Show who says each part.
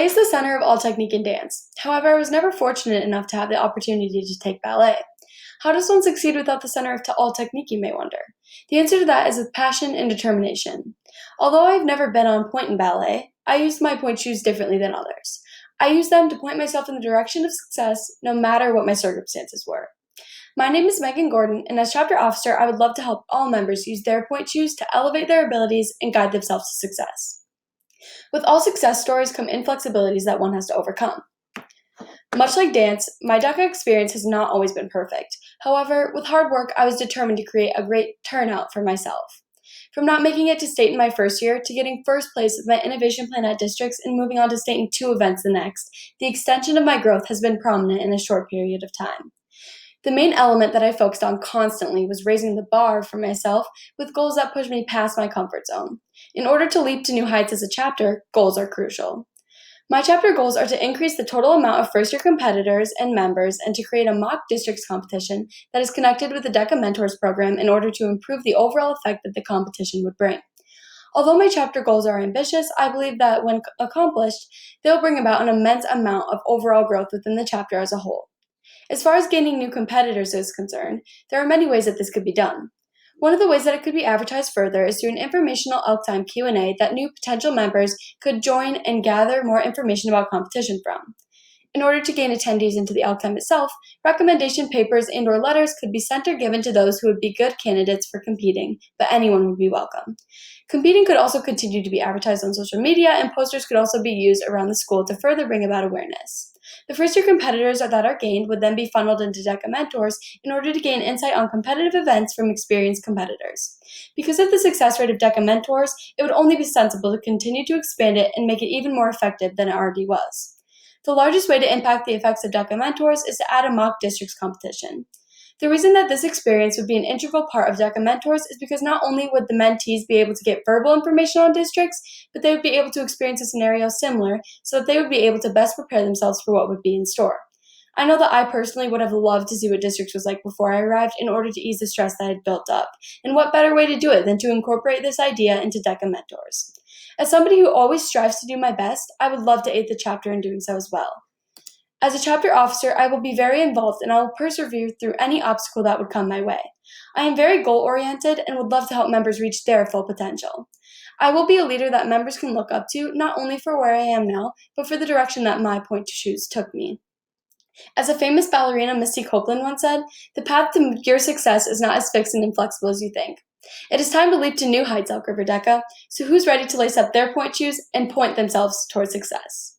Speaker 1: Ballet is the center of all technique in dance. However, I was never fortunate enough to have the opportunity to take ballet. How does one succeed without the center of all technique, you may wonder? The answer to that is with passion and determination. Although I've never been on pointe in ballet, I use my pointe shoes differently than others. I use them to point myself in the direction of success no matter what my circumstances were. My name is Megan Gordon, and as chapter officer, I would love to help all members use their pointe shoes to elevate their abilities and guide themselves to success. With all success stories come inflexibilities that one has to overcome. Much like dance, my DECA experience has not always been perfect. However, with hard work, I was determined to create a great turnout for myself. From not making it to state in my first year to getting first place with my Innovation Plan at districts and moving on to state in 2 events the next, the extension of my growth has been prominent in a short period of time. The main element that I focused on constantly was raising the bar for myself with goals that pushed me past my comfort zone. In order to leap to new heights as a chapter, goals are crucial. My chapter goals are to increase the total amount of first-year competitors and members and to create a mock districts competition that is connected with the DECA Mentors program in order to improve the overall effect that the competition would bring. Although my chapter goals are ambitious, I believe that when accomplished, they will bring about an immense amount of overall growth within the chapter as a whole. As far as gaining new competitors is concerned, there are many ways that this could be done. One of the ways that it could be advertised further is through an informational Elk Time Q&A that new potential members could join and gather more information about competition from. In order to gain attendees into the Elk Time itself, recommendation papers and/or letters could be sent or given to those who would be good candidates for competing, but anyone would be welcome. Competing could also continue to be advertised on social media, and posters could also be used around the school to further bring about awareness. The first-year competitors that are gained would then be funneled into DECA Mentors in order to gain insight on competitive events from experienced competitors. Because of the success rate of DECA Mentors, it would only be sensible to continue to expand it and make it even more effective than it already was. The largest way to impact the effects of DECA Mentors is to add a mock districts competition. The reason that this experience would be an integral part of DECA Mentors is because not only would the mentees be able to get verbal information on districts, but they would be able to experience a scenario similar so that they would be able to best prepare themselves for what would be in store. I know that I personally would have loved to see what districts was like before I arrived in order to ease the stress that had built up, and what better way to do it than to incorporate this idea into DECA Mentors. As somebody who always strives to do my best, I would love to aid the chapter in doing so as well. As a chapter officer, I will be very involved and I will persevere through any obstacle that would come my way. I am very goal-oriented and would love to help members reach their full potential. I will be a leader that members can look up to, not only for where I am now, but for the direction that my pointe shoes took me. As a famous ballerina, Misty Copeland, once said, "The path to your success is not as fixed and inflexible as you think." It is time to leap to new heights, Elk River DECA, so who's ready to lace up their pointe shoes and point themselves towards success?